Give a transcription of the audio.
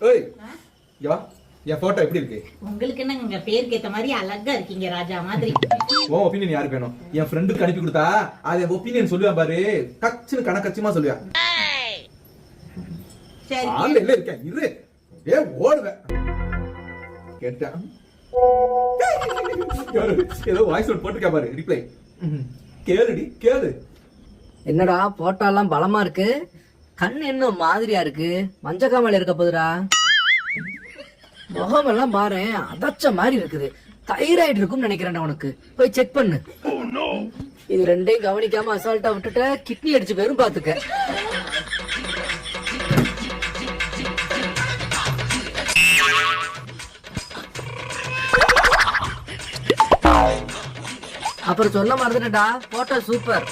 ஏய் யா என் போட்டோ எப்படி இருக்கு? உங்களுக்கு என்னங்க பேருக்கு ஏத்த மாதிரி அழகா இருக்கீங்க ராஜா மாதிரி. உன் ஒப்பீனியன் யாருக்கு வேணும்? என் ஃப்ரெண்டுக்கு அனுப்பி கொடுத்தா அது ஒப்பீனியன் சொல்லுவேன் பாரு, கச்சுன்னு கணக்கச்சியமா சொல்லுவேன். சரி ஆன்லைன்ல இருக்கேன் இரு, ஓடுவேன். கேட்டேன் ஏதோ வாய்ஸ் நோட் போட்டுக்கா பாரு, ரிப்ளை கேளுடி கேளு. என்னடா போட்டோ எல்லாம் பலமா இருக்கு, கண் என்ன மாதிரியா இருக்கு, மஞ்சக்காமல இருக்க போதுடா. முகம் எல்லாம் பாரு அதச்ச மாதிரி இருக்குது, தைராய்டு இருக்கும்னு நினைக்கிறேன்டா உனக்கு. போய் செக் பண்ணு. இது ரெண்டையும் கவனிக்காம அசால்ட்டா விட்டுட்ட கிட்னி அடிச்சு போயிரும் பாத்துக்க. அப்புறம் சொல்ல மறந்துட்டா, போட்டோ சூப்பர்.